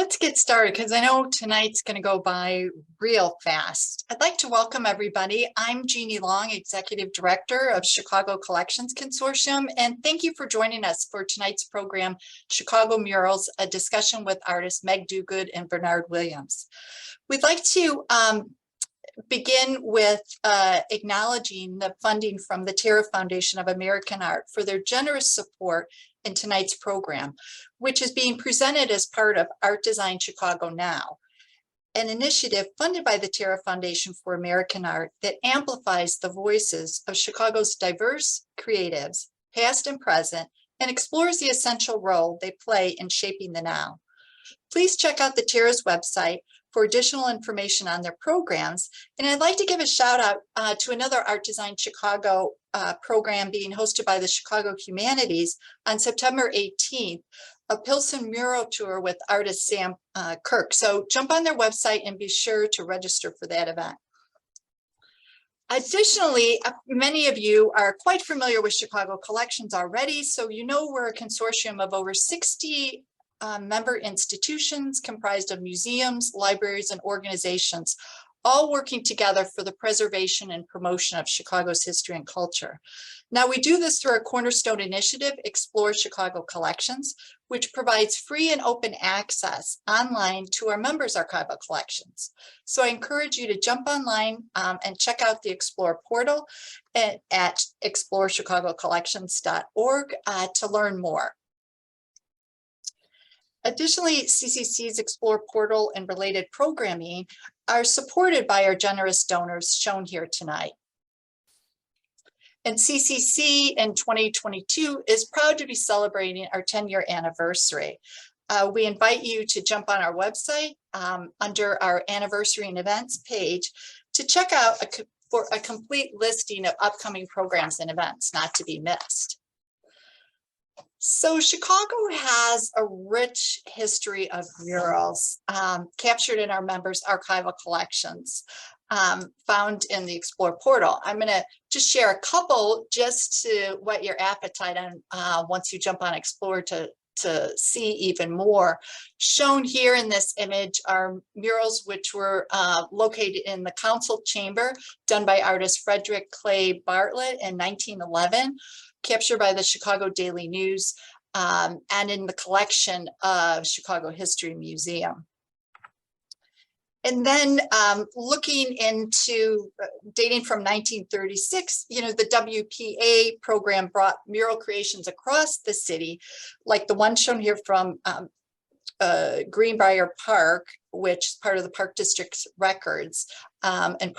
let's get started because I know tonight's going to go by real fast. I'd like to welcome everybody. I'm Jeanne Long, Executive Director of Chicago Collections Consortium, and thank you for joining us for tonight's program, Chicago Murals, a discussion with artists Meg Duguid and Bernard Williams. We'd like to begin with acknowledging the funding from the Terra Foundation of American Art for their generous support in tonight's program, which is being presented as part of Art Design Chicago Now, an initiative funded by the Terra Foundation for American Art that amplifies the voices of Chicago's diverse creatives, past and present, and explores the essential role they play in shaping the now. Please check out the Terra's website for additional information on their programs. And I'd like to give a shout out to another Art Design Chicago program being hosted by the Chicago Humanities on September 18th, a Pilsen mural tour with artist Sam Kirk. So jump on their website and be sure to register for that event. Additionally, many of you are quite familiar with Chicago Collections already, so you know we're a consortium of over 60 member institutions comprised of museums, libraries, and organizations, all working together for the preservation and promotion of Chicago's history and culture. Now, we do this through our cornerstone initiative, Explore Chicago Collections, which provides free and open access online to our members' archival collections. So I encourage you to jump online and check out the Explore portal at explorechicagocollections.org to learn more. Additionally, CCC's Explore portal and related programming are supported by our generous donors shown here tonight. And CCC in 2022 is proud to be celebrating our 10-year anniversary. We invite you to jump on our website under our anniversary and events page to check out for a complete listing of upcoming programs and events not to be missed. So Chicago has a rich history of murals captured in our members' archival collections found in the Explore portal. I'm going to just share a couple just to whet your appetite on once you jump on Explore to see even more. Shown here in this image are murals which were located in the council chamber done by artist Frederick Clay Bartlett in 1911. Captured by the Chicago Daily News and in the collection of Chicago History Museum. And then looking into dating from 1936, you know, the WPA program brought mural creations across the city, like the one shown here from Greenbrier Park, which is part of the Park District's records and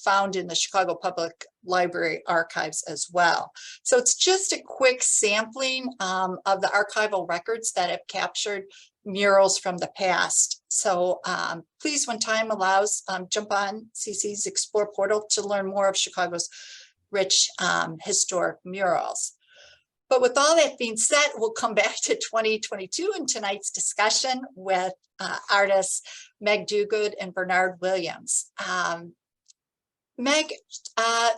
found in the Chicago Public Library archives as well. So it's just a quick sampling of the archival records that have captured murals from the past. So please, when time allows, jump on CC's Explore portal to learn more of Chicago's rich historic murals. But with all that being said, we'll come back to 2022 in tonight's discussion with artists Meg Duguid and Bernard Williams. Meg,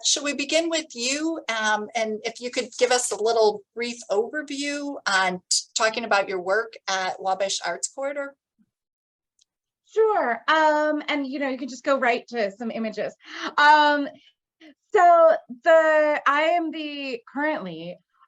should we begin with you? And if you could give us a little brief overview on talking about your work at Wabash Arts Corridor. Sure. And you know, you can just go right to some images.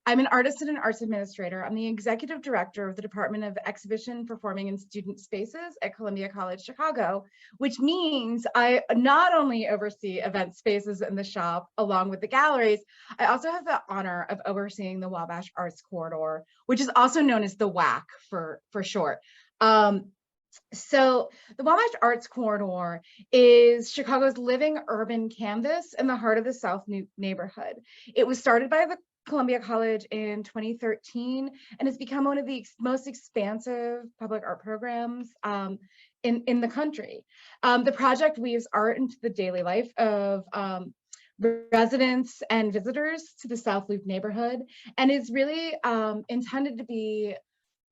I'm an artist and an arts administrator. I'm the executive director of the Department of Exhibition, Performing, and Student Spaces at Columbia College Chicago, which means I not only oversee event spaces in the shop along with the galleries, I also have the honor of overseeing the Wabash Arts Corridor, which is also known as the WAC for short. So the Wabash Arts Corridor is Chicago's living urban canvas in the heart of the South neighborhood. It was started by the Columbia College in 2013 and has become one of the most expansive public art programs in the country. The project weaves art into the daily life of residents and visitors to the South Loop neighborhood and is really intended to be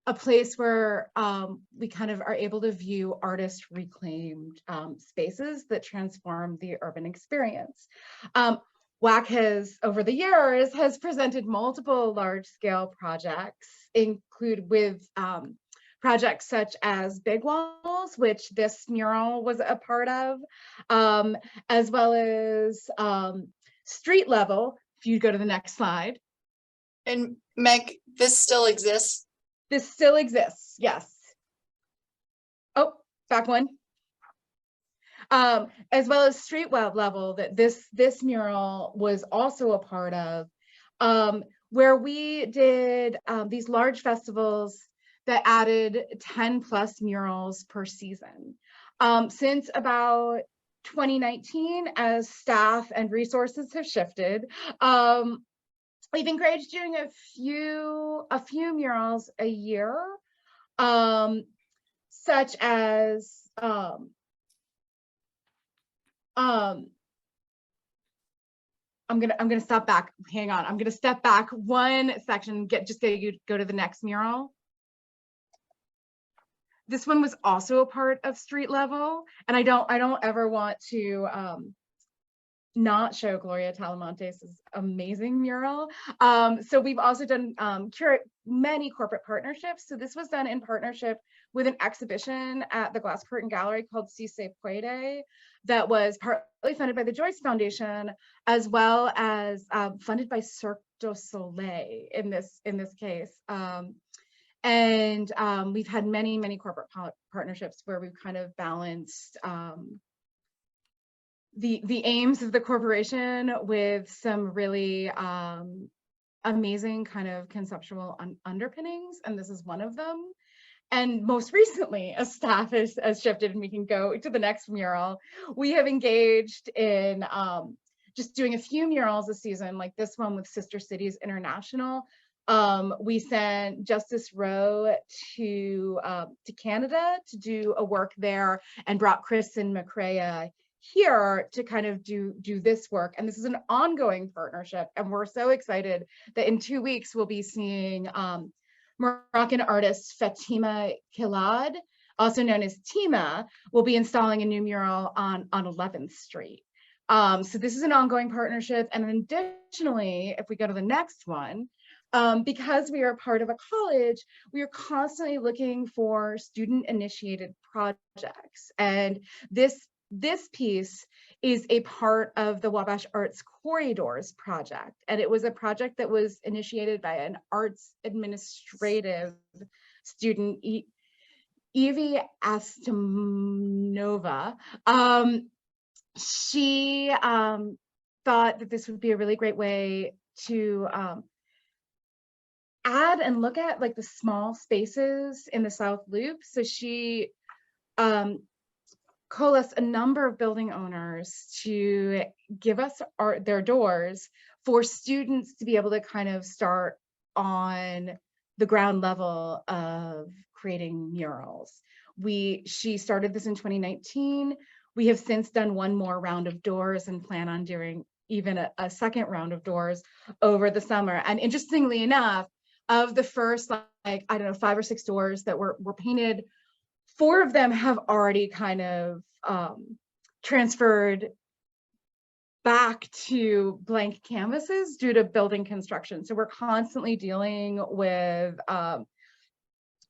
a place where we kind of are able to view artist reclaimed spaces that transform the urban experience. WAC has, over the years, has presented multiple large-scale projects, include with projects such as Big Walls, which this mural was a part of, as well as street level. If you go to the next slide. And Meg, this still exists? This still exists, yes. Oh, back one. As well as street web level that this mural was also a part of, where we did these large festivals that added 10 plus murals per season. Since about 2019, as staff and resources have shifted, we've encouraged doing a few murals a year, such as I'm gonna stop back. Hang on. I'm gonna step back one section. Go to the next mural. This one was also a part of street level, and I don't ever want to not show Gloria Talamontes' amazing mural. So we've also done many corporate partnerships. So this was done in partnership with an exhibition at the Glass Curtain Gallery called Si Se Puede, that was partly funded by the Joyce Foundation, as well as funded by Cirque du Soleil in this case. And we've had many corporate partnerships where we've kind of balanced the aims of the corporation with some really amazing kind of conceptual underpinnings, and this is one of them. And most recently, as staff has shifted, and we can go to the next mural, we have engaged in just doing a few murals this season, like this one with Sister Cities International. We sent Justice Rowe to Canada to do a work there, and brought Kristen McCrea here to kind of do this work. And this is an ongoing partnership, and we're so excited that in 2 weeks we'll be seeing Moroccan artist Fatima Kilad, also known as Tima, will be installing a new mural on 11th Street. So this is an ongoing partnership. And additionally, if we go to the next one, because we are part of a college, we are constantly looking for student-initiated projects. And this piece is a part of the Wabash Arts Corridors project. And it was a project that was initiated by an arts administrative student, Evie Astamonova. She thought that this would be a really great way to add and look at like the small spaces in the South Loop. So she coalesced a number of building owners to give us their doors for students to be able to kind of start on the ground level of creating murals. She started this in 2019. We have since done one more round of doors and plan on doing even a second round of doors over the summer. And interestingly enough, of the first, like, I don't know, 5 or 6 doors that were painted, 4 of them have already kind of transferred back to blank canvases due to building construction. So we're constantly dealing with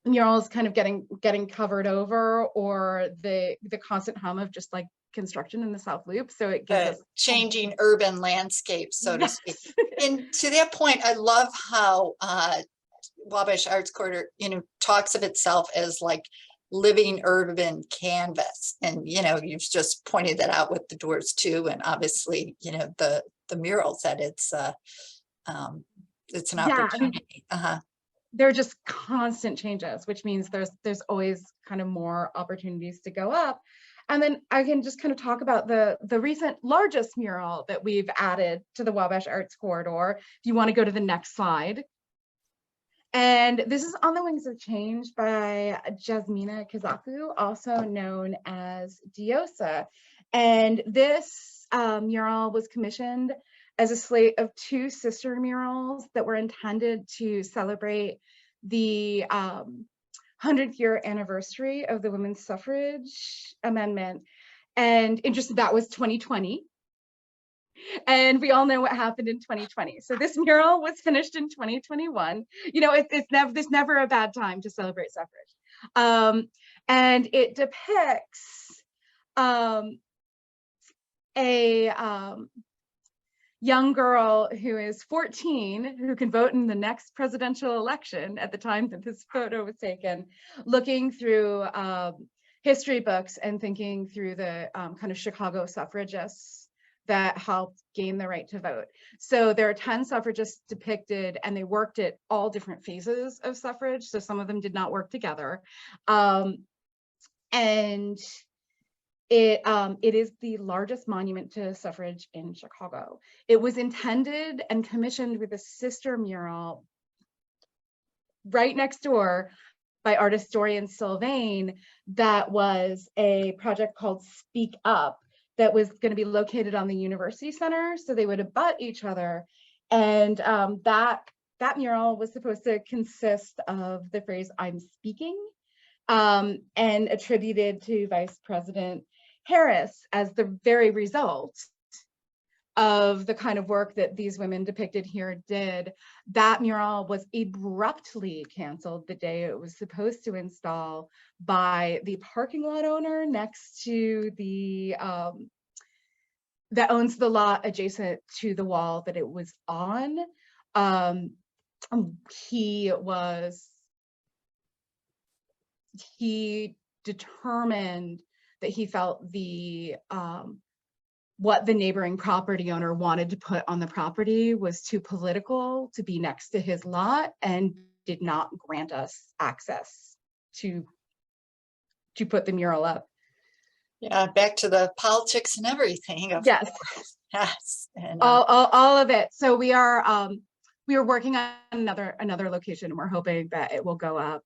murals kind of getting covered over, or the constant hum of just like construction in the South Loop. So it gives us changing urban landscape, so to yes. speak. And to that point, I love how Wabash Arts Corridor, talks of itself as like living urban canvas. And, you've just pointed that out with the doors too. And obviously, the murals, that it's an opportunity. There are just constant changes, which means there's always kind of more opportunities to go up. And then I can just kind of talk about the recent largest mural that we've added to the Wabash Arts Corridor. If you want to go to the next slide. And this is On the Wings of Change by Jasmina Kazaku, also known as Diosa. And this mural was commissioned as a slate of 2 sister murals that were intended to celebrate the 100th year anniversary of the women's suffrage amendment. And interesting, that was 2020. And we all know what happened in 2020. So this mural was finished in 2021. There's never a bad time to celebrate suffrage. And it depicts a young girl who is 14, who can vote in the next presidential election at the time that this photo was taken, looking through history books and thinking through the kind of Chicago suffragists that helped gain the right to vote. So there are 10 suffragists depicted, and they worked at all different phases of suffrage. So some of them did not work together. And it is the largest monument to suffrage in Chicago. It was intended and commissioned with a sister mural right next door by artist Dorian Sylvain. That was a project called Speak Up that was going to be located on the University Center, so they would abut each other. And that mural was supposed to consist of the phrase "I'm speaking," and attributed to Vice President Harris as the very result of the kind of work that these women depicted here did. That mural was abruptly canceled the day it was supposed to install by the parking lot owner next to the that owns the lot adjacent to the wall that it was on. He determined that he felt the what the neighboring property owner wanted to put on the property was too political to be next to his lot, and did not grant us access to put the mural up. Yeah, back to the politics and everything. Yes. Yes. And, all of it. So we are working on another location, and we're hoping that it will go up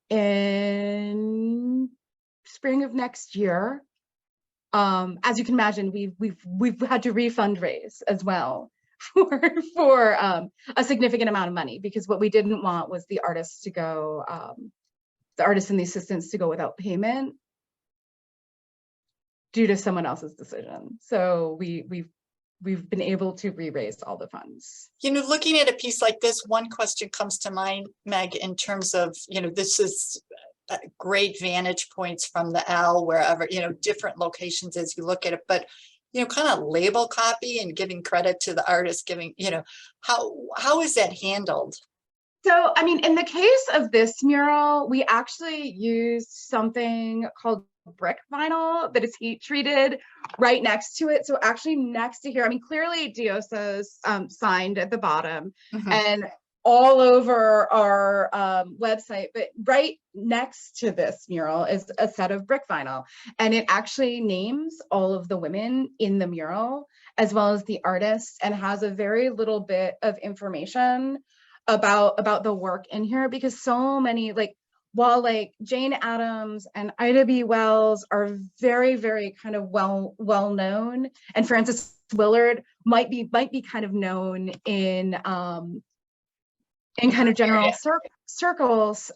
in spring of next year. As you can imagine, we've had to refundraise as well for a significant amount of money, because what we didn't want was the artists and the assistants to go without payment due to someone else's decision. So we've been able to re-raise all the funds. you know, looking at a piece like this, one question comes to mind, Meg, in terms of, you know, this is great vantage points from the L, wherever, you know, different locations as you look at it, but, you know, kind of label copy and giving credit to the artist, giving, you know, how is that handled? So, I mean, in the case of this mural, we actually used something called brick vinyl that is heat treated right next to it. So actually next to here, I mean, clearly Diosa's signed at the bottom, and all over our website, but right next to this mural is a set of brick vinyl, and it actually names all of the women in the mural as well as the artists, and has a very little bit of information about the work in here, because so many, like, while like Jane Addams and Ida B. Wells are very, very kind of well known, and Frances Willard might be kind of known in kind of general circles,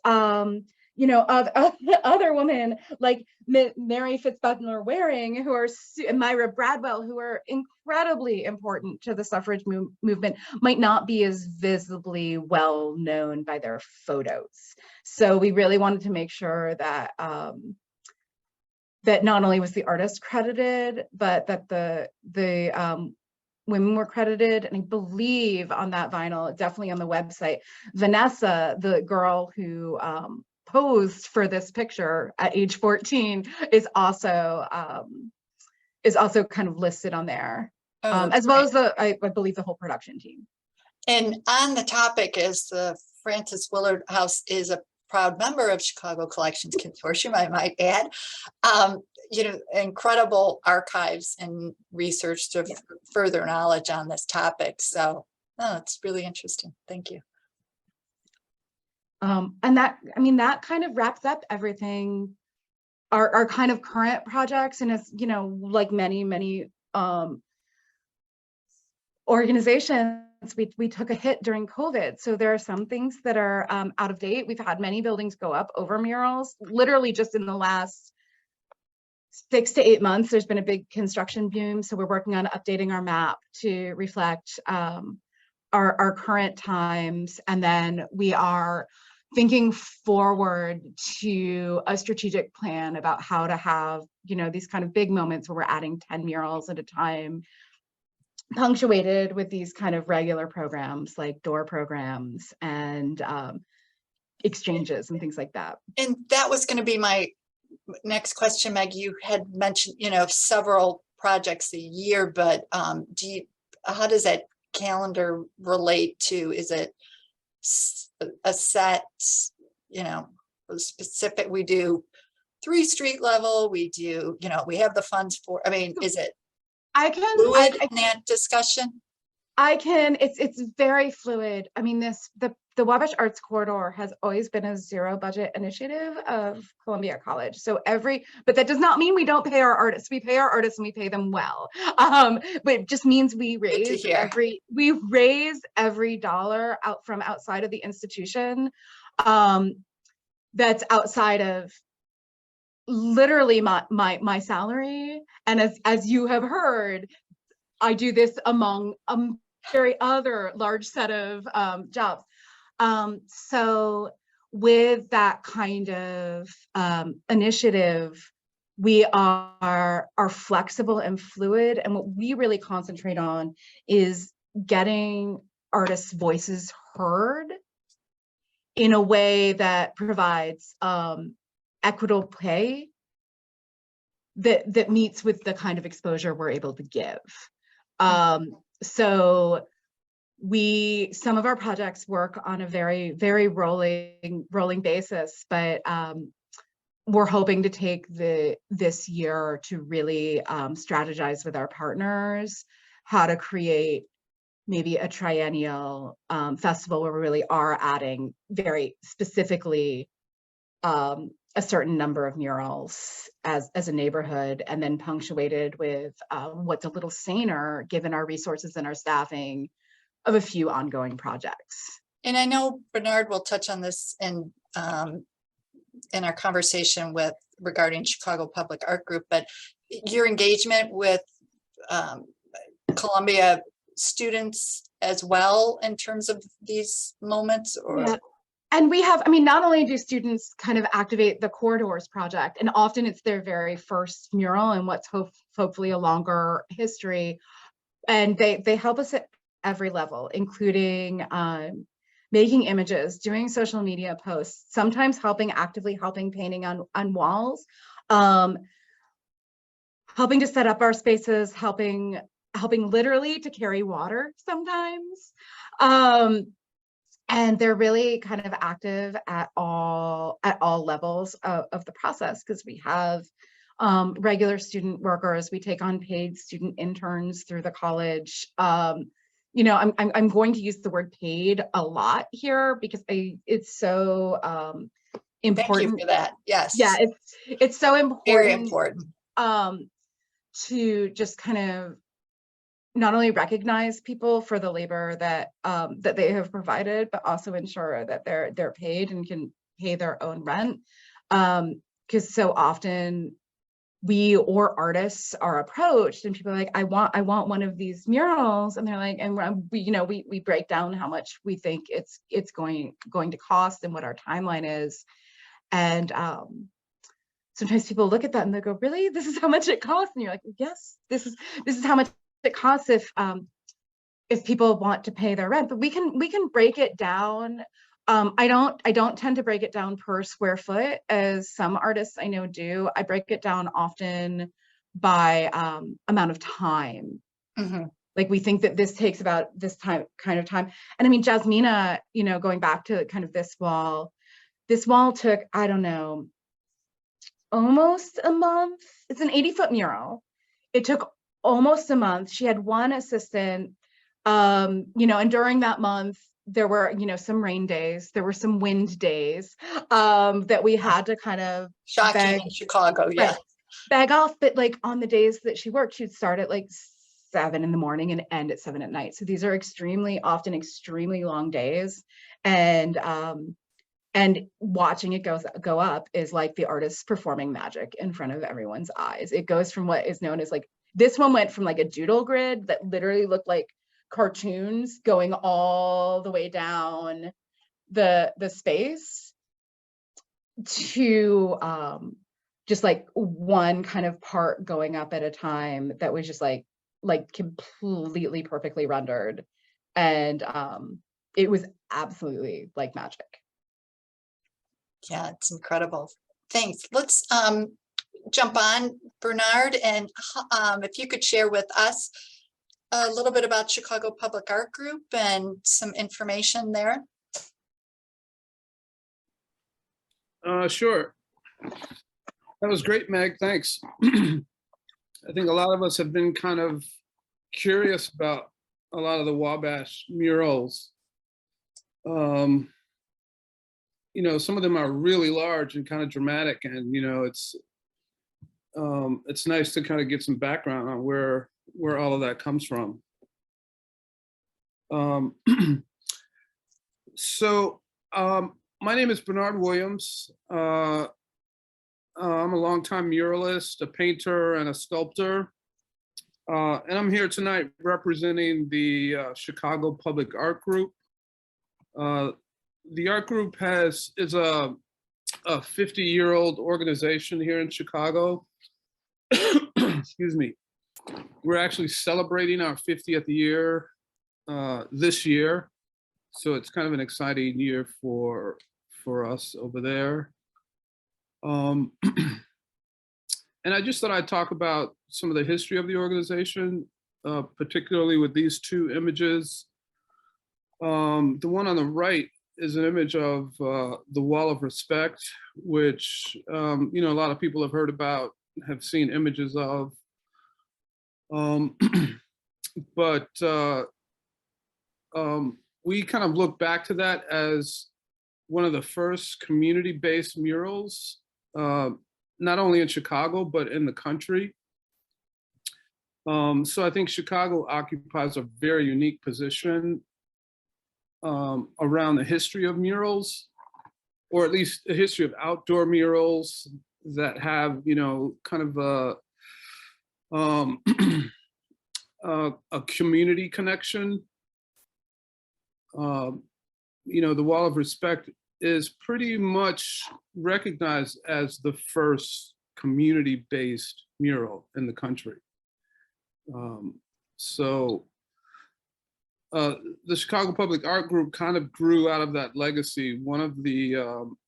you know, of other women like Mary Fitzbutler Waring, who are, and Myra Bradwell, who are incredibly important to the suffrage movement, might not be as visibly well known by their photos. So we really wanted to make sure that that not only was the artist credited, but that the women were credited. And I believe on that vinyl, definitely on the website, Vanessa, the girl who posed for this picture at age 14, is also kind of listed on there, as well as I believe the whole production team. And on the topic is the Frances Willard House is a proud member of Chicago Collections Consortium, I might add. You know, incredible archives and research to further knowledge on this topic. So, oh, it's really interesting. Thank you. And that, I mean, that kind of wraps up everything, our kind of current projects. And it's, you know, like many organizations, we took a hit during COVID. So there are some things that are out of date. We've had many buildings go up over murals, literally just in the last 6 to 8 months. There's been a big construction boom. So we're working on updating our map to reflect our current times, and then we are thinking forward to a strategic plan about how to have, you know, these kind of big moments where we're adding 10 murals at a time, punctuated with these kind of regular programs like door programs and exchanges and things like that. And that was going to be my next question, Meg. You had mentioned, you know, several projects a year, but how does that calendar relate to, is it a set, you know, specific, we do 3 street level, we do, you know, we have the funds for, I mean, is it fluid in that discussion? It's very fluid. I mean, the Wabash Arts Corridor has always been a zero budget initiative of Columbia College. So but that does not mean we don't pay our artists. We pay our artists and we pay them well. But it just means we raise every dollar out from outside of the institution. That's outside of literally my salary. And as you have heard, I do this among a very other large set of jobs. So with that kind of initiative, we are flexible and fluid. And what we really concentrate on is getting artists' voices heard in a way that provides equitable pay that meets with the kind of exposure we're able to give. So some of our projects work on a very, very rolling basis, but we're hoping to take this year to really strategize with our partners how to create maybe a triennial festival where we really are adding very specifically a certain number of murals as a neighborhood, and then punctuated with what's a little saner given our resources and our staffing of a few ongoing projects. And I know Bernard will touch on this in our conversation regarding Chicago Public Art Group, but your engagement with Columbia students as well in terms of these moments, or? Yeah. And we have, I mean, not only do students kind of activate the Corridors project, and often it's their very first mural and what's hopefully a longer history, and they help us at every level, including making images, doing social media posts, sometimes actively helping painting on walls, helping to set up our spaces, helping literally to carry water sometimes. And they're really kind of active at all levels of the process, because we have regular student workers, we take on paid student interns through the college. You know, I'm going to use the word paid a lot here because it's so important. Thank you for that. Yes. Yeah, it's so important. Very important. To just kind of not only recognize people for the labor that they have provided, but also ensure that they're paid and can pay their own rent. Because so often we or artists are approached and people are like, I want one of these murals, and they're like, and we break down how much we think it's going to cost and what our timeline is, and sometimes people look at that and they go, really, this is how much it costs? And you're like, yes, this is how much it costs if people want to pay their rent. But we can break it down. I don't tend to break it down per square foot as some artists I know do. I break it down often by amount of time. Mm-hmm. Like, we think that this takes about this kind of time. And I mean, Jasmina, going back to kind of this wall took, I don't know, almost a month. It's an 80-foot mural. It took almost a month. She had one assistant, and during that month, there were, some rain days, there were some wind days that we had to kind of shocking in Chicago, yeah, right, bag off. But like on the days that she worked, she'd start at like 7 in the morning and end at 7 at night. So these are often extremely long days, and watching it go up is like the artist performing magic in front of everyone's eyes. It goes from what is known as like, this one went from like a doodle grid that literally looked like cartoons going all the way down the space to just like one kind of part going up at a time that was just like completely perfectly rendered. And it was absolutely like magic. Yeah, it's incredible. Thanks. Let's jump on, Bernard, and if you could share with us a little bit about Chicago Public Art Group and some information there. Sure. That was great, Meg. Thanks. I think a lot of us have been kind of curious about a lot of the Wabash murals. You know, some of them are really large and kind of dramatic, and you know, it's nice to kind of get some background on where all of that comes from. My name is Bernard Williams. I'm a longtime muralist, a painter, and a sculptor. And I'm here tonight representing the Chicago Public Art Group. The art group is a 50-year-old organization here in Chicago. Excuse me. We're actually celebrating our 50th year this year. So it's kind of an exciting year for us over there. And I just thought I'd talk about some of the history of the organization, particularly with these two images. The one on the right is an image of the Wall of Respect, which you know, a lot of people have heard about, have seen images of. But we kind of look back to that as one of the first community-based murals, not only in Chicago, but in the country. So I think Chicago occupies a very unique position around the history of murals, or at least a history of outdoor murals that have, you know, kind of a community connection. You know, the Wall of Respect is pretty much recognized as the first community-based mural in the country. The Chicago Public Art Group kind of grew out of that legacy. One of the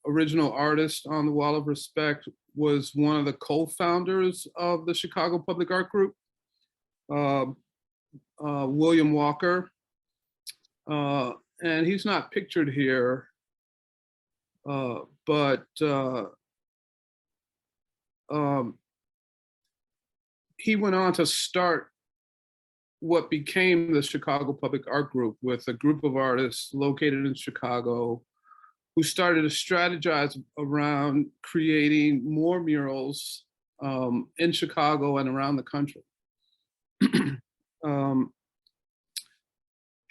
original artists on the Wall of Respect was one of the co-founders of the Chicago Public Art Group, William Walker. And he's not pictured here, but he went on to start what became the Chicago Public Art Group, with a group of artists located in Chicago who started to strategize around creating more murals in Chicago and around the country.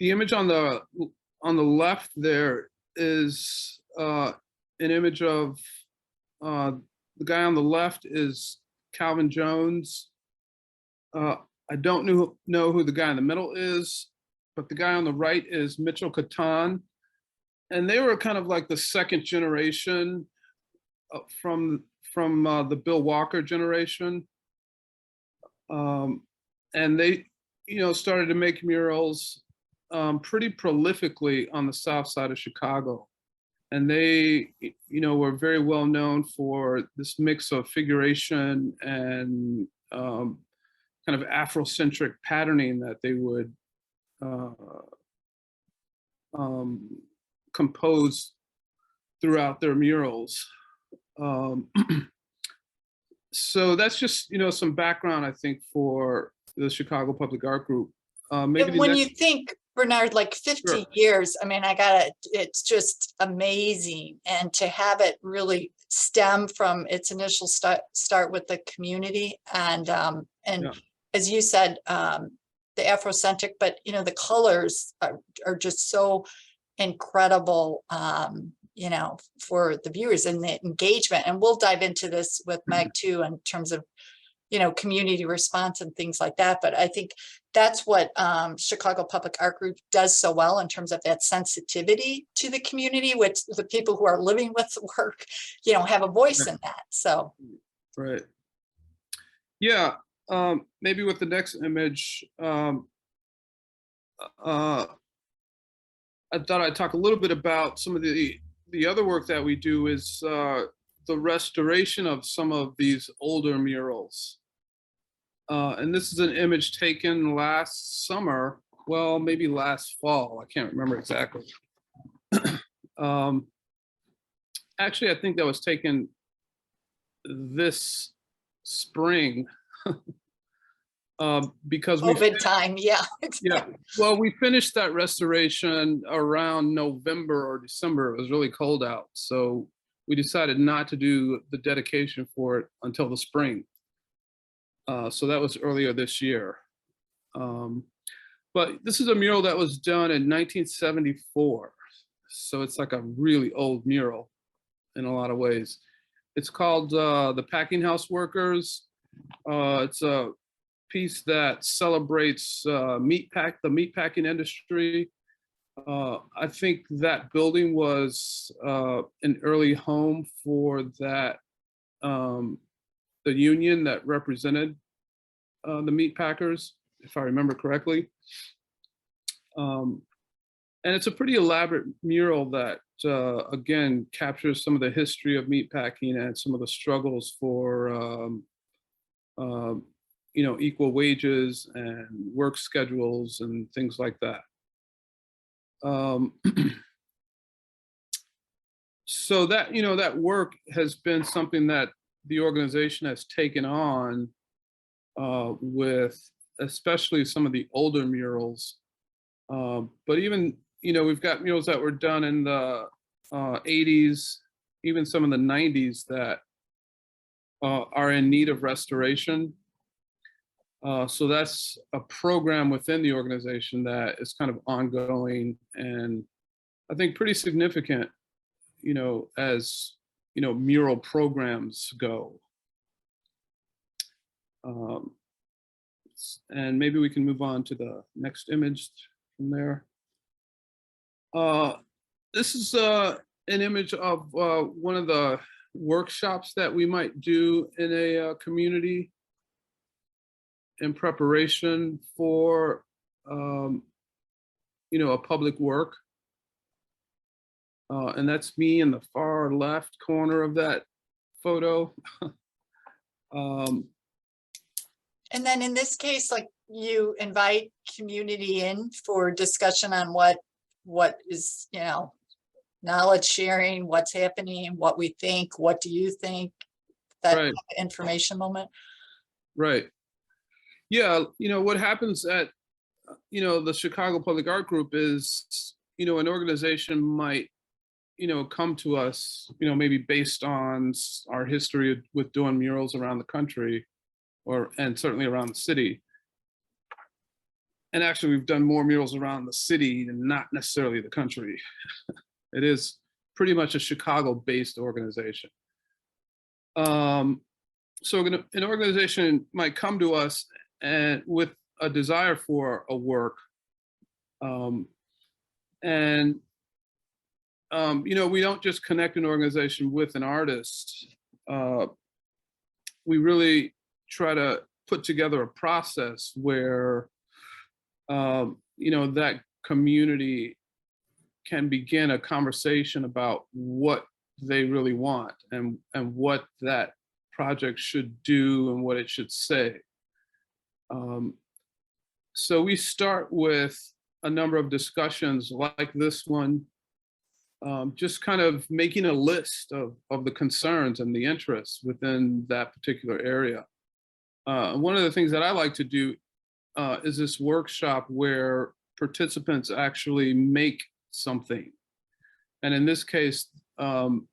The image on the left there is an image of the guy on the left is Calvin Jones. I don't know who the guy in the middle is, but the guy on the right is Mitchell Catan. And they were kind of like the second generation from the Bill Walker generation. And they, you know, started to make murals pretty prolifically on the south side of Chicago. And they, you know, were very well known for this mix of figuration and kind of Afrocentric patterning that they would compose throughout their murals. So that's just, you know, some background, I think, for the Chicago Public Art Group. Maybe when you think, Bernard, like 50 Sure. years, I mean, it's just amazing. And to have it really stem from its initial start with the community and yeah. As you said, the Afrocentric, but you know, the colors are just so incredible, you know, for the viewers and the engagement. And we'll dive into this with Meg too, in terms of you know, community response and things like that. But I think that's what Chicago Public Art Group does so well in terms of that sensitivity to the community, which the people who are living with the work, you know, have a voice in that. So. Right. Yeah. Maybe with the next image, I thought I'd talk a little bit about some of the other work that we do is the restoration of some of these older murals. And this is an image taken last summer, well, maybe last fall. I can't remember exactly. Actually, I think that was taken this spring. Because we COVID time, yeah. yeah, well, we finished that restoration around November or December. It was really cold out, so we decided not to do the dedication for it until the spring. So that was earlier this year. But this is a mural that was done in 1974, so it's like a really old mural in a lot of ways. It's called The Packing House Workers. It's a piece that celebrates the meatpacking industry. I think that building was an early home for that the union that represented the meatpackers, if I remember correctly. And it's a pretty elaborate mural that again captures some of the history of meatpacking and some of the struggles for you know, equal wages and work schedules and things like that. So that, you know, that work has been something that the organization has taken on with especially some of the older murals. But even, you know, we've got murals that were done in the 80s, even some in the 90s that are in need of restoration. So that's a program within the organization that is kind of ongoing and I think pretty significant, you know, as, you know, mural programs go. And maybe we can move on to the next image from there. This is an image of one of the workshops that we might do in a community in preparation for, you know, a public work. And that's me in the far left corner of that photo. And then in this case, like you invite community in for discussion on what is, you know, knowledge sharing, what's happening, what we think, what do you think, that Right. information moment. Right. Yeah, you know, what happens at, you know, the Chicago Public Art Group is, you know, an organization might, you know, come to us, you know, maybe based on our history with doing murals around the country and certainly around the city. And actually we've done more murals around the city than not necessarily the country. It is pretty much a Chicago-based organization. So an organization might come to us and with a desire for a work, you know, we don't just connect an organization with an artist. We really try to put together a process where, you know, that community can begin a conversation about what they really want and what that project should do and what it should say. So we start with a number of discussions like this one, just kind of making a list of the concerns and the interests within that particular area. One of the things that I like to do is this workshop where participants actually make something. And in this case, you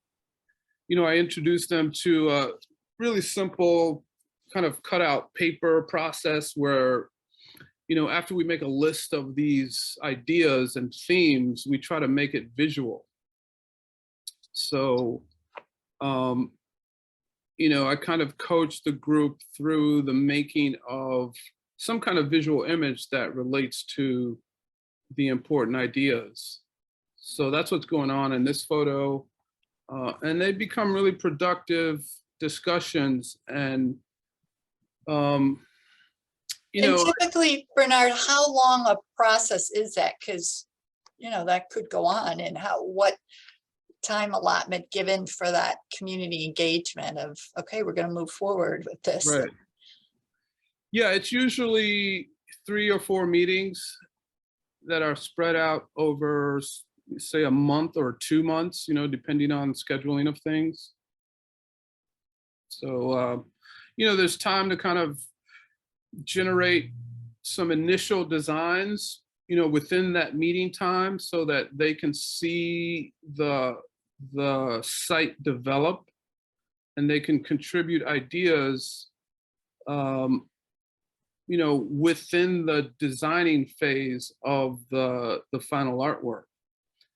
know, I introduced them to a really simple kind of cutout paper process where, you know, after we make a list of these ideas and themes, we try to make it visual. So I kind of coached the group through the making of some kind of visual image that relates to the important ideas. So that's what's going on in this photo. And they become really productive discussions. And, And typically, Bernard, how long a process is that? Because, that could go on, and what time allotment given for that community engagement of, okay, we're going to move forward with this. right. Yeah, it's usually 3 or 4 meetings that are spread out over, say, a month or 2 months, depending on scheduling of things. So, there's time to kind of generate some initial designs, within that meeting time so that they can see the site develop and they can contribute ideas, within the designing phase of the final artwork.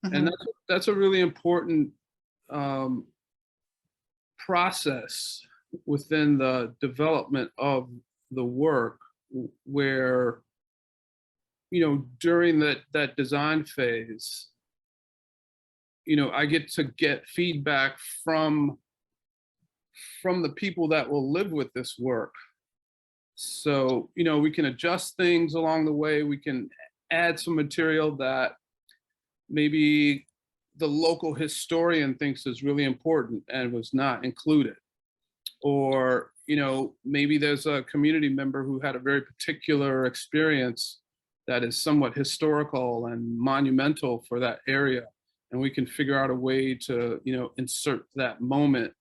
And that's a really important process within the development of the work, where during that design phase, I get to get feedback from the people that will live with this work. So, we can adjust things along the way. We can add some material that maybe the local historian thinks is really important and was not included. Or, maybe there's a community member who had a very particular experience that is somewhat historical and monumental for that area. And we can figure out a way to, insert that moment,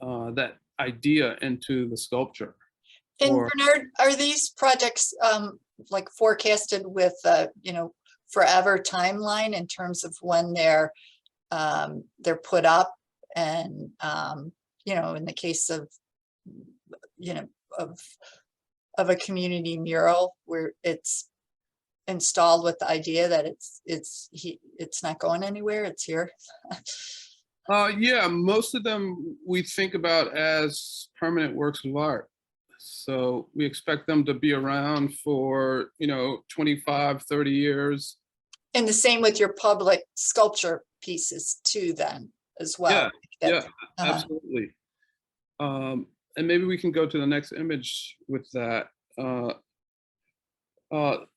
that idea into the sculpture. And Bernard, are these projects like forecasted with forever timeline in terms of when they're put up? And in the case of of a community mural where it's installed with the idea that it's not going anywhere, it's here. Yeah, most of them we think about as permanent works of art. So we expect them to be around for, 25, 30 years. And the same with your public sculpture pieces too, then, as well. Yeah, absolutely. And maybe we can go to the next image with that.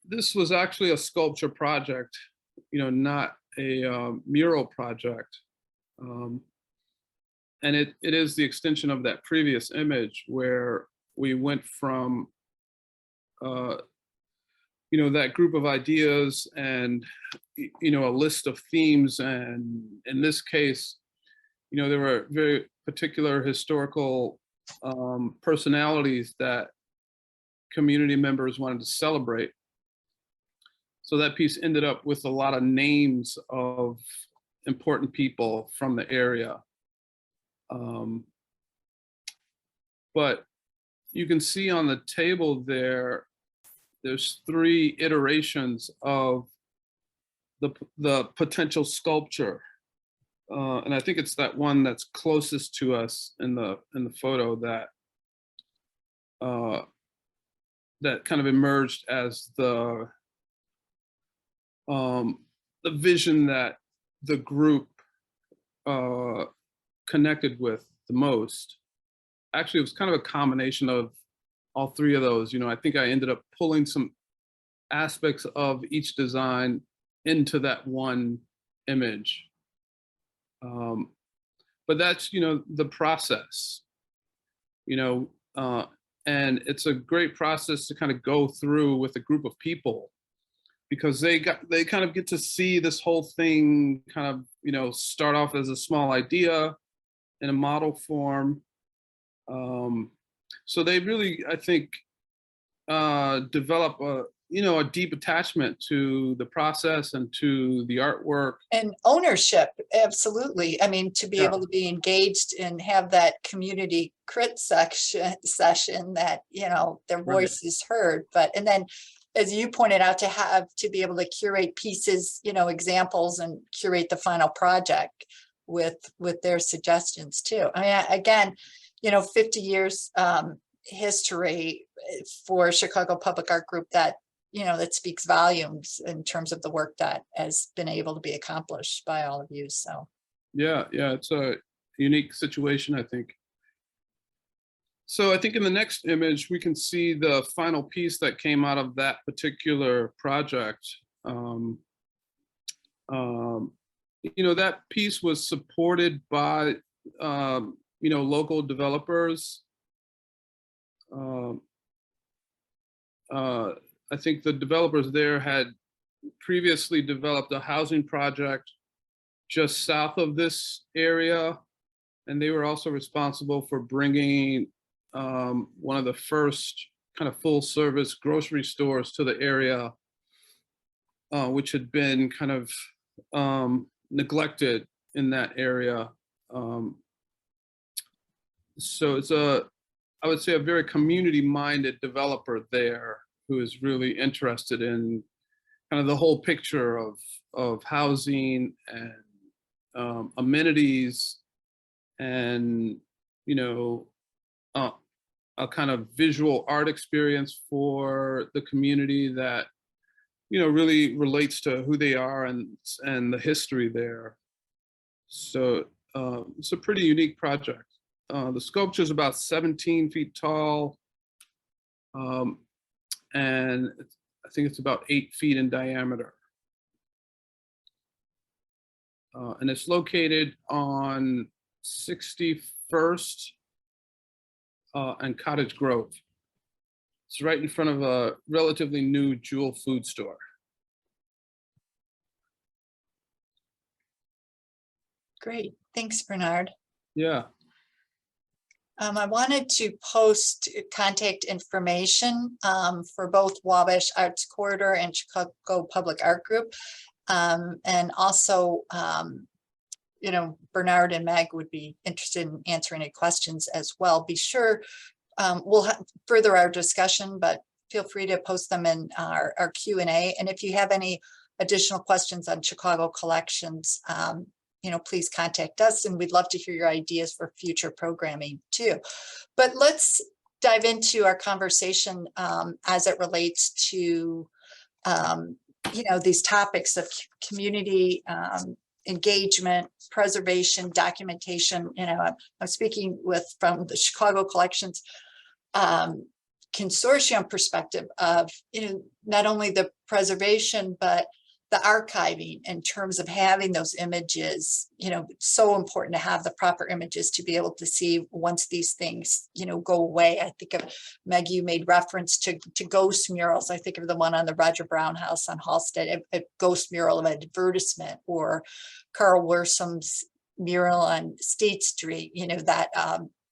This was actually a sculpture project, not a mural project. And it is the extension of that previous image where we went from, that group of ideas and, a list of themes. And in this case, there were very particular historical personalities that community members wanted to celebrate. So that piece ended up with a lot of names of important people from the area. But you can see on the table there's 3 iterations of the potential sculpture. And I think it's that one that's closest to us in the photo that that kind of emerged as the vision that the group connected with the most. Actually, it was kind of a combination of all 3 of those. I think I ended up pulling some aspects of each design into that one image. But that's, the process, and it's a great process to kind of go through with a group of people, because they kind of get to see this whole thing kind of, start off as a small idea in a model form. So they really, I think, develop a deep attachment to the process and to the artwork. And ownership, absolutely. I mean, to be able to be engaged and have that community crit session that, their voice is heard. And then, as you pointed out, to be able to curate pieces, examples, and curate the final project. with their suggestions too. I mean, again, 50 years history for Chicago Public Art Group that, that speaks volumes in terms of the work that has been able to be accomplished by all of you. So yeah, it's a unique situation, I think. So I think in the next image, we can see the final piece that came out of that particular project. That piece was supported by, local developers. I think the developers there had previously developed a housing project just south of this area. And they were also responsible for bringing one of the first kind of full service grocery stores to the area, which had been kind of neglected in that area. So it's I would say a very community-minded developer there who is really interested in kind of the whole picture of housing and amenities and, a kind of visual art experience for the community that, really relates to who they are and the history there. So it's a pretty unique project. The sculpture is about 17 feet tall, and I think it's about 8 feet in diameter. And it's located on 61st and Cottage Grove. It's right in front of a relatively new Jewel food store. great. Thanks, Bernard. Yeah. I wanted to post contact information for both Wabash Arts Corridor and Chicago Public Art Group. And also, Bernard and Meg would be interested in answering any questions as well. Be sure we'll further our discussion, but feel free to post them in our Q&A. And if you have any additional questions on Chicago collections, please contact us, and we'd love to hear your ideas for future programming too. But let's dive into our conversation as it relates to, these topics of community engagement, preservation, documentation. I'm speaking from the Chicago Collections Consortium perspective of, not only the preservation, but the archiving in terms of having those images. It's so important to have the proper images to be able to see once these things, go away. I think of, Meg, you made reference to ghost murals. I think of the one on the Roger Brown House on Halsted, a ghost mural of an advertisement, or Carl Worsum's mural on State Street, that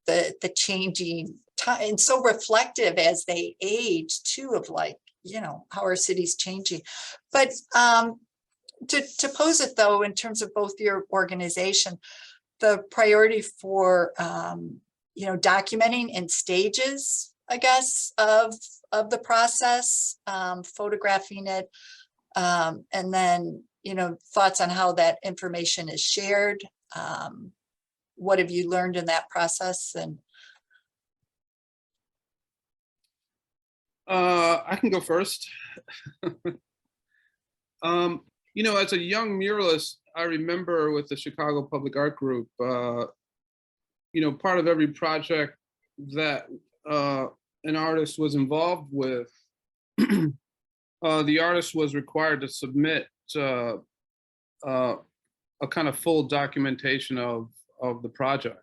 the changing time, and so reflective as they age too, of how our city's changing. But to pose it though, in terms of both your organization, the priority for documenting in stages, I guess, of the process, photographing it, and then thoughts on how that information is shared. What have you learned in that process? And I can go first. As a young muralist, I remember with the Chicago Public Art Group, part of every project that an artist was involved with, the artist was required to submit a kind of full documentation of the project.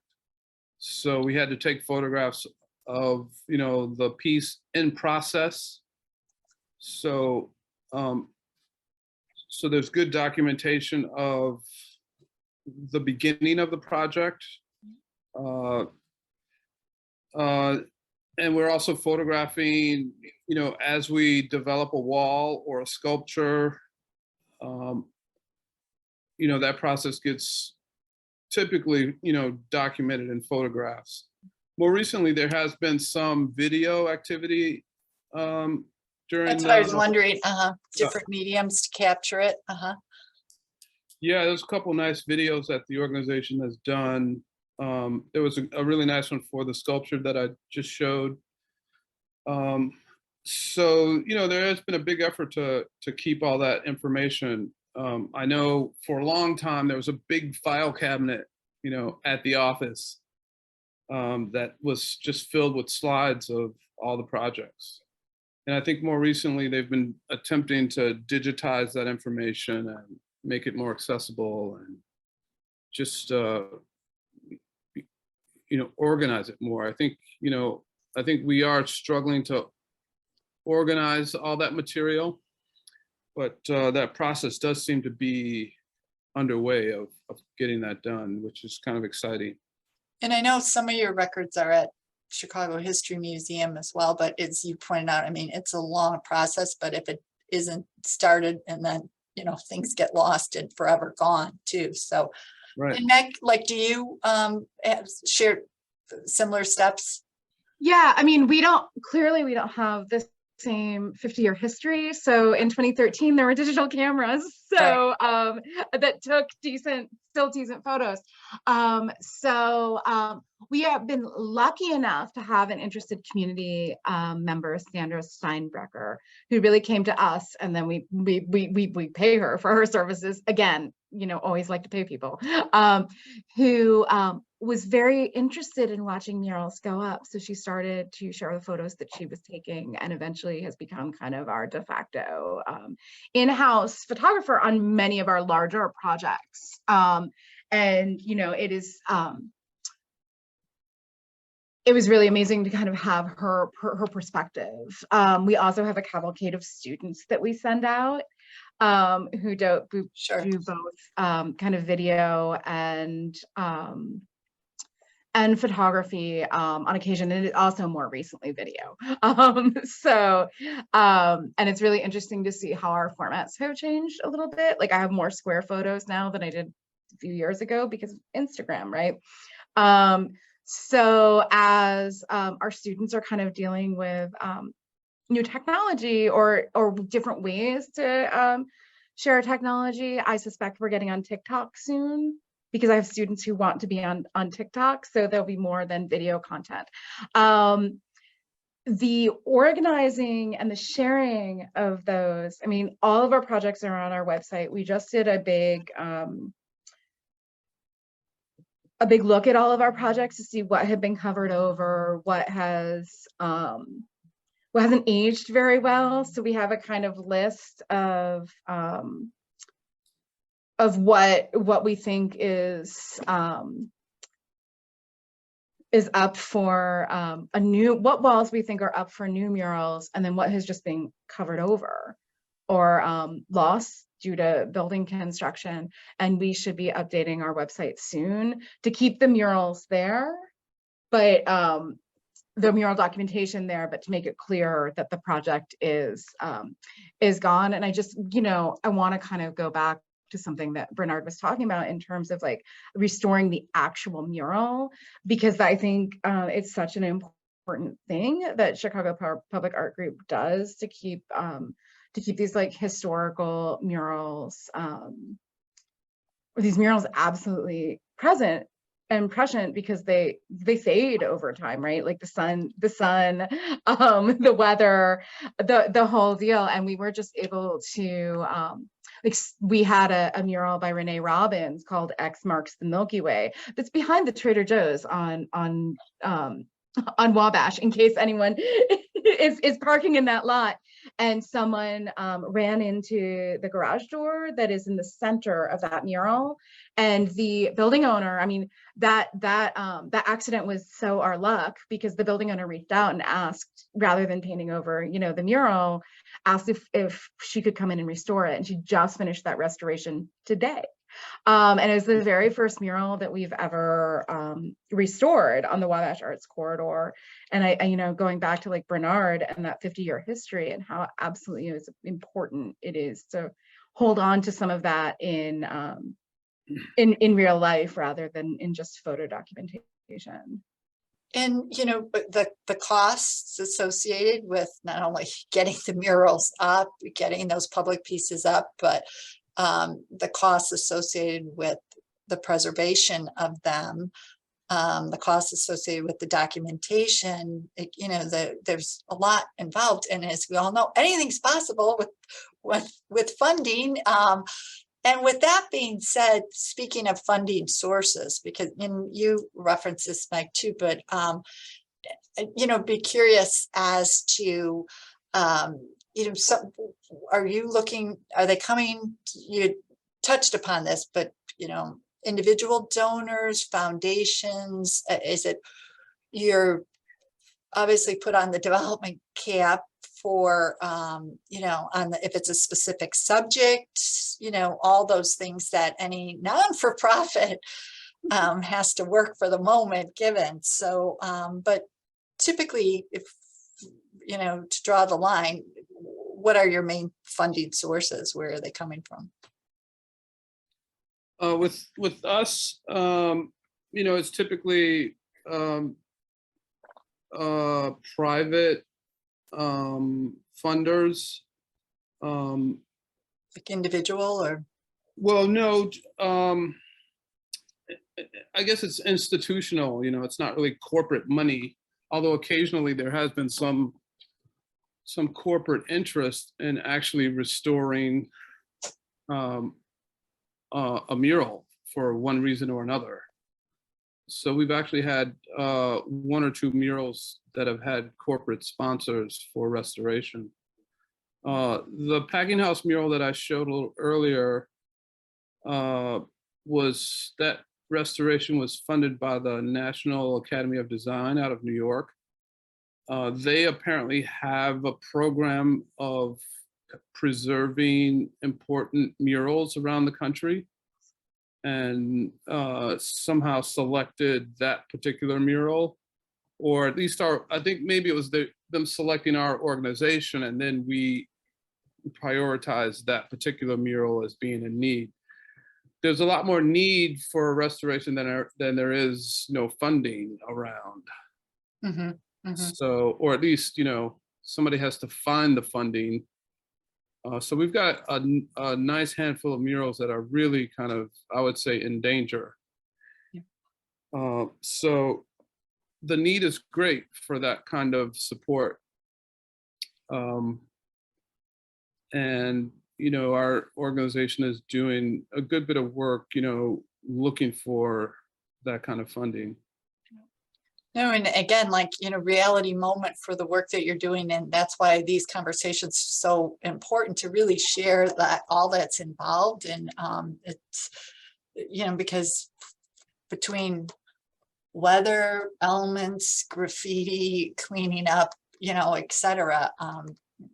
So we had to take photographs of the piece in process. So so there's good documentation of the beginning of the project, and we're also photographing as we develop a wall or a sculpture. That process gets typically documented in photographs. More recently, there has been some video activity during. That's what I was wondering. Different mediums to capture it. Yeah, there's a couple nice videos that the organization has done. There was a really nice one for the sculpture that I just showed. So, you know, there has been a big effort to keep all that information. I know for a long time there was a big file cabinet, you know, at the office that was just filled with slides of all the projects. And I think more recently they've been attempting to digitize that information and make it more accessible and just you know, organize it more. I think, you know, I think we are struggling to organize all that material, but that process does seem to be underway of getting that done, which is kind of exciting. And I know some of your records are at Chicago History Museum as well, but as you pointed out, I mean, it's a long process, but if it isn't started and then, you know, things get lost and forever gone too. So, Right. and Meg, like, do you share similar steps? Yeah, I mean, we don't have this same 50-year history. So in 2013, there were digital cameras, so that took still decent photos. We have been lucky enough to have an interested community member, Sandra Steinbrecher, who really came to us, and then we pay her for her services. Again, you know, always like to pay people, who was very interested in watching murals go up. So she started to share the photos that she was taking, and eventually has become kind of our de facto in-house photographer on many of our larger projects. And, you know, it was really amazing to kind of have her perspective. We also have a cavalcade of students that we send out who do both kind of video and photography on occasion, and also more recently video. And it's really interesting to see how our formats have changed a little bit. Like I have more square photos now than I did a few years ago because of Instagram, right? So as our students are kind of dealing with new technology or different ways to share technology, I suspect we're getting on TikTok soon, because I have students who want to be on TikTok, so there'll be more than video content. The organizing and the sharing of those, I mean, all of our projects are on our website. We just did a big look at all of our projects to see what had been covered over, what hasn't aged very well. So we have a kind of list of what we think is up for what walls we think are up for new murals, and then what has just been covered over or lost due to building construction. And we should be updating our website soon to keep the murals there, but the mural documentation there, but to make it clear that the project is gone. And I just, you know, I want to kind of go back to something that Bernard was talking about in terms of like restoring the actual mural, because I think it's such an important thing that Chicago Public Art Group does to keep these like historical murals, or these murals absolutely present and prescient, because they fade over time, right? Like the sun, the weather, the whole deal. And we were just able to like we had a mural by Renee Robbins called X Marks the Milky Way that's behind the Trader Joe's on Wabash, in case anyone is parking in that lot. And someone ran into the garage door that is in the center of that mural, and the building owner, I mean, that accident was so our luck, because the building owner reached out and asked, rather than painting over, you know, the mural, asked if she could come in and restore it. And she just finished that restoration today. And it was the very first mural that we've ever restored on the Wabash Arts Corridor. And I, you know, going back to like Bernard and that 50-year history and how absolutely important it is to hold on to some of that in real life rather than in just photo documentation. And, you know, but the costs associated with not only getting the murals up, getting those public pieces up, but the costs associated with the preservation of them, the costs associated with the documentation, you know, there's a lot involved. And as we all know, anything's possible with funding. And with that being said, speaking of funding sources, because you referenced this, Meg, too, but, you know, be curious as to, you know, are they coming, you touched upon this, but, you know, individual donors, foundations, is it, you're obviously put on the development cap for, you know, if it's a specific subject, you know, all those things that any non-for-profit has to work for the moment given. So, but typically, if, you know, to draw the line, what are your main funding sources? Where are they coming from? With us, you know, it's typically private funders. Like individual or? Well, no, I guess it's institutional, you know, it's not really corporate money, although occasionally there has been some corporate interest in actually restoring a mural for one reason or another. So we've actually had 1 or 2 murals that have had corporate sponsors for restoration. The Packing House mural that I showed a little earlier, that restoration was funded by the National Academy of Design out of New York. They apparently have a program of preserving important murals around the country, and somehow selected that particular mural, or at least I think maybe it was them selecting our organization, and then we prioritized that particular mural as being in need. There's a lot more need for restoration than there is funding around. Mm-hmm, mm-hmm. So, or at least, somebody has to find the funding. So we've got a nice handful of murals that are really kind of, I would say, in danger. Yeah. So the need is great for that kind of support. And, our organization is doing a good bit of work, looking for that kind of funding. No, and again, reality moment for the work that you're doing. And that's why these conversations are so important, to really share that all that's involved. And it's, because between weather, elements, graffiti, cleaning up, et cetera,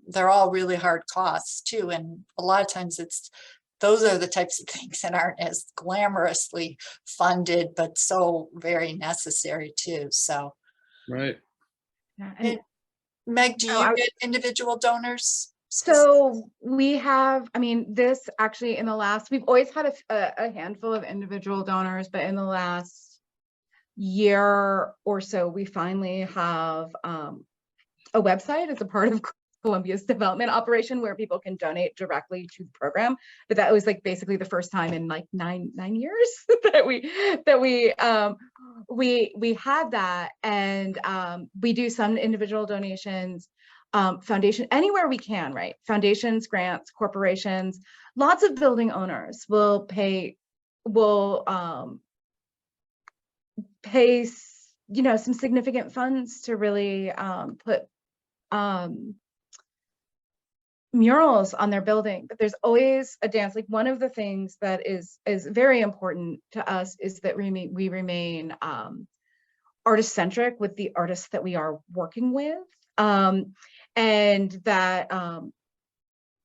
they're all really hard costs too. And a lot of times those are the types of things that aren't as glamorously funded, but so very necessary too. So, right. Yeah, and Meg, do you get individual donors? So we have, this actually we've always had a handful of individual donors, but in the last year or so, we finally have a website as a part of Columbia's development operation where people can donate directly to the program. But that was basically the first time in nine years that we had that. And we do some individual donations, foundation, anywhere we can, right? Foundations, grants, corporations, lots of building owners will pay some significant funds to really put murals on their building. But there's always a dance. One of the things that is very important to us is that we remain artist-centric with the artists that we are working with, and that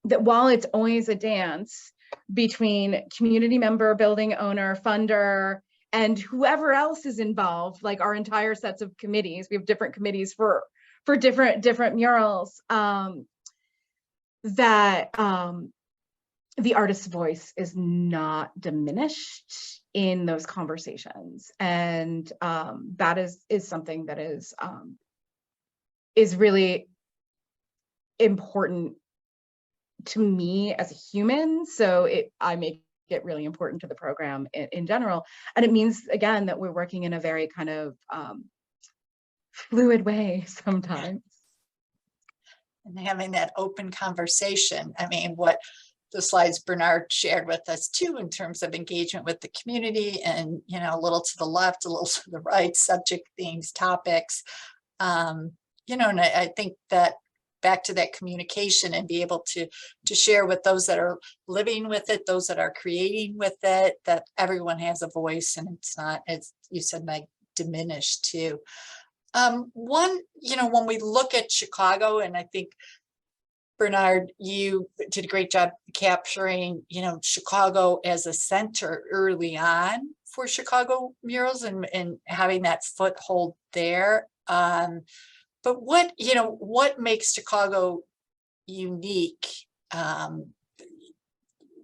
while it's always a dance between community member, building owner, funder, and whoever else is involved, our entire sets of committees, we have different committees for different murals, that the artist's voice is not diminished in those conversations. And that is something that is really important to me as a human. So I make it really important to the program in general. And it means, again, that we're working in a very kind of fluid way sometimes. And having that open conversation. I mean, what the slides Bernard shared with us too, in terms of engagement with the community and, you know, a little to the left, a little to the right, subject, themes, topics. You know, and I think that back to that communication and be able to share with those that are living with it, those that are creating with it, that everyone has a voice and it's not, as you said, Meg, diminished too. One, you know, when we look at Chicago, and I think Bernard, you did a great job capturing, you know, Chicago as a center early on for Chicago murals and having that foothold there. But what, you know, what makes Chicago unique?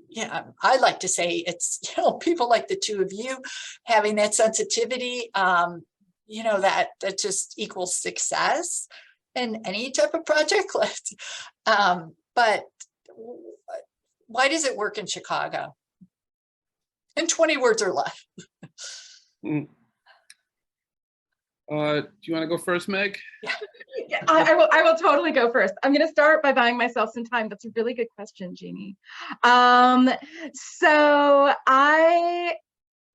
Yeah, I like to say it's, you know, people like the two of you having that sensitivity, you know, that just equals success in any type of project. But why does it work in Chicago? In 20 words or less. Do you want to go first, Meg? Yeah, I will totally go first. I'm going to start by buying myself some time. That's a really good question, Jeannie. So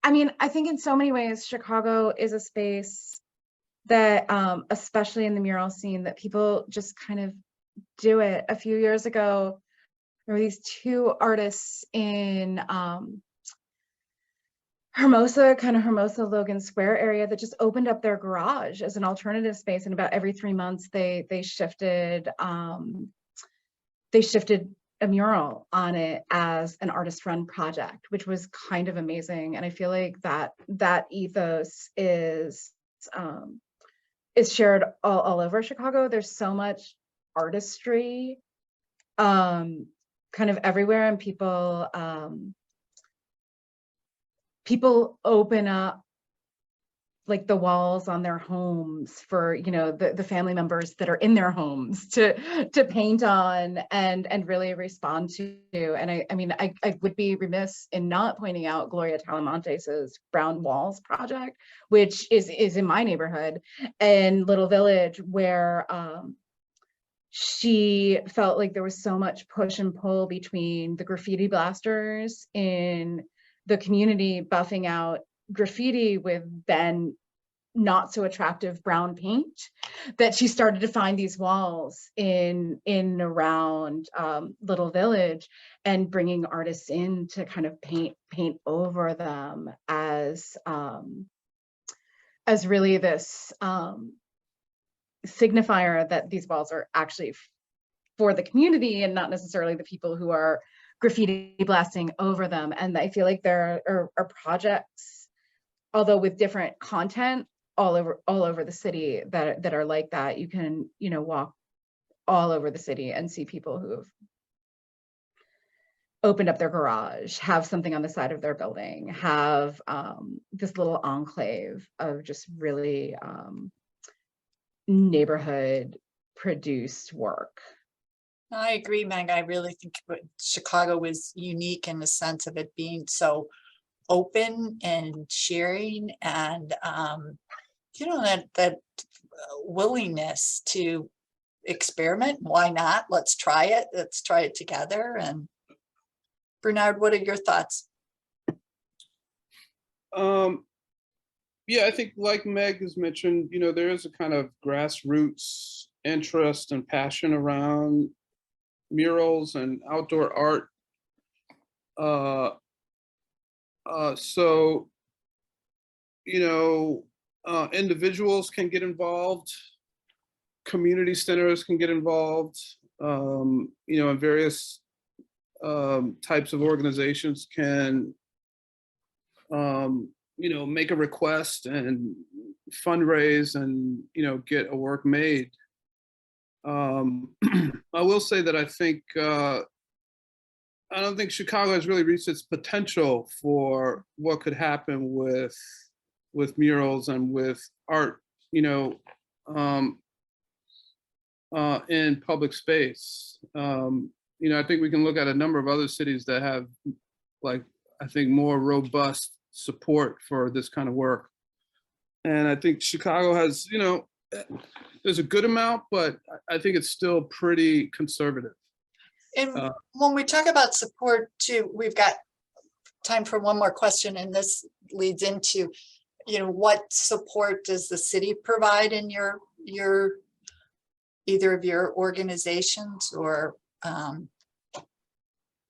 I mean, I think in so many ways, Chicago is a space that, especially in the mural scene, that people just kind of do it. A few years ago, there were these two artists in Hermosa Logan Square area that just opened up their garage as an alternative space, and about every 3 months they shifted a mural on it as an artist-run project, which was kind of amazing. And I feel like that ethos is shared all over Chicago. There's so much artistry kind of everywhere, and people open up like the walls on their homes for, you know, the family members that are in their homes to paint on and really respond to. And I mean, I would be remiss in not pointing out Gloria Talamontes's Brown Walls project, which is in my neighborhood in Little Village, where she felt like there was so much push and pull between the graffiti blasters in the community buffing out graffiti with then not so attractive brown paint, that she started to find these walls in around Little Village and bringing artists in to kind of paint over them as really this signifier that these walls are actually for the community and not necessarily the people who are graffiti blasting over them. And I feel like there are projects, although with different content, all over the city that are like that. You can, you know, walk all over the city and see people who have opened up their garage, have something on the side of their building, have this little enclave of just really neighborhood produced work. I agree, Meg. I really think Chicago was unique in the sense of it being so open and sharing, and you know, that willingness to experiment. Why not? Let's try it. Let's try it together. And Bernard, what are your thoughts? Yeah, I think like Meg has mentioned, you know, there is a kind of grassroots interest and passion around murals and outdoor art. So, you know, individuals can get involved, community centers can get involved, you know, and various types of organizations can, you know, make a request and fundraise and, you know, get a work made. I will say that I think, I don't think Chicago has really reached its potential for what could happen with murals and with art, you know, in public space. You you know, I think we can look at a number of other cities that have, like, I think more robust support for this kind of work. And I think Chicago has, you know, there's a good amount, but I think it's still pretty conservative. And when we talk about support too, we've got time for one more question, and this leads into, you know, what support does the city provide in your either of your organizations, or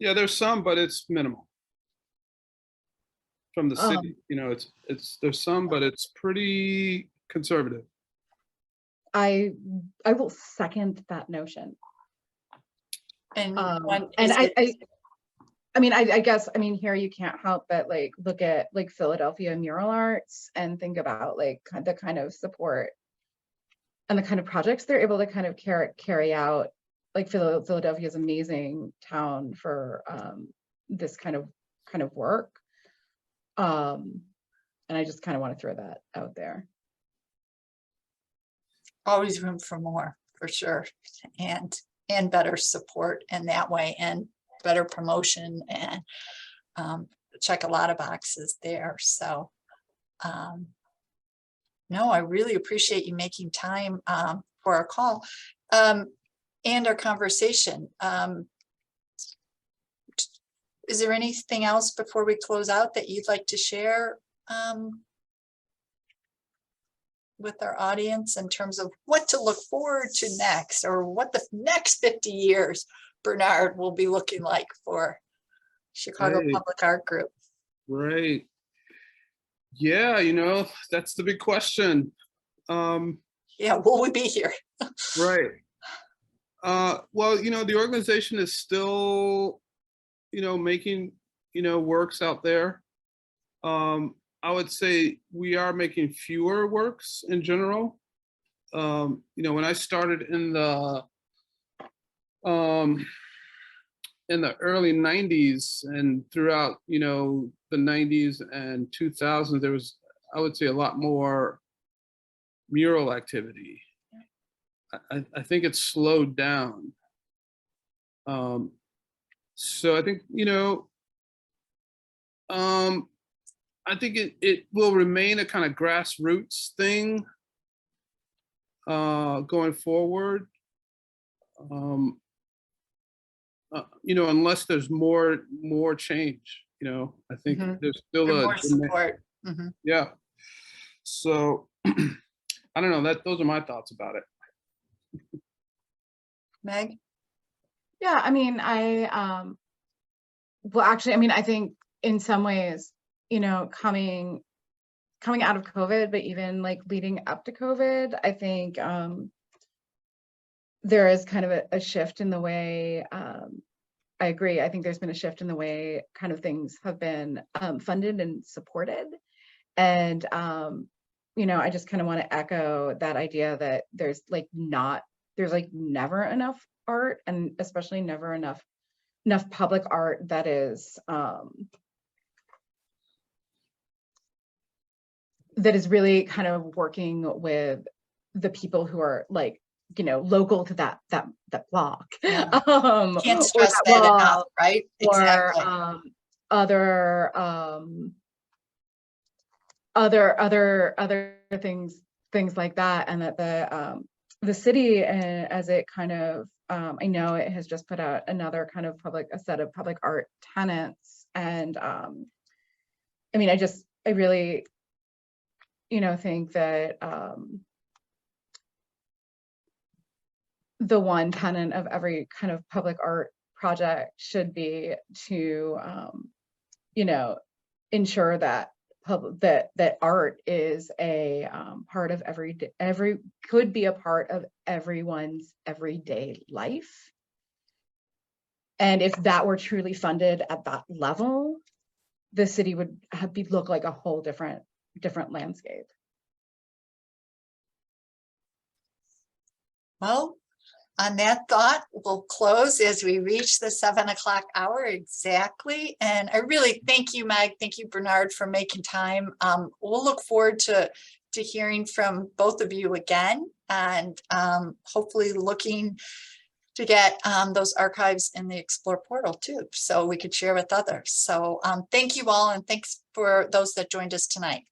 Yeah, there's some, but it's minimal from the Um, city. You know, there's some, but it's pretty conservative. I will second that notion. and And is it- I mean, I guess, I mean, here you can't help but like look at like Philadelphia Mural Arts and think about like the kind of support and the kind of projects they're able to kind of carry out. Like Philadelphia is an amazing town for this kind of work. And I just kind of want to throw that out there. always room for more, for sure, and better support in that way, and better promotion, and check a lot of boxes there. So no, I really appreciate you making time for our call and our conversation. Is there anything else before we close out that you'd like to share with our audience in terms of what to look forward to next, or what the next 50 years, Bernard, will be looking like for Chicago Hey. Public Art Group? Right. Yeah, you know, that's the big question. Yeah, will we be here? Right. Well, you know, the organization is still, you know, making, you know, works out there. I would say we are making fewer works in general. You know, when I started in the early 90s and throughout, you know, the 90s and 2000s, there was, I would say, a lot more mural activity. I think it's slowed down. So I think, you know, I think it will remain a kind of grassroots thing going forward. You know, unless there's more change, you know, I think there's still For a more support. yeah. So I don't know, those are my thoughts about it. Meg? Yeah, I mean, well, actually, I mean, I think in some ways, you know, coming out of COVID, but even like leading up to COVID, I think there is kind of a shift in the way, I agree. I think there's been a shift in the way kind of things have been funded and supported. And, you know, I just kind of want to echo that idea that there's like never enough art, and especially never enough public art that is really kind of working with the people who are like, you know, local to that block. Yeah. Can't Can't stress that enough, right? Exactly. Or other things like that. And that the city, as it kind of I know it has just put out another kind of a set of public art tenants. And I mean, I really, you know, think that the one tenet of every kind of public art project should be to, you know, ensure that that art is a part of could be a part of everyone's everyday life. And if that were truly funded at that level, the city would look like a whole different landscape. Well, on that thought, we'll close as we reach the 7 o'clock hour exactly. And I really thank you, Meg. Thank you, Bernard, for making time. We'll look forward to hearing from both of you again, and hopefully looking to get those archives in the Explore portal too, so we could share with others. So thank you all, and thanks for those that joined us tonight.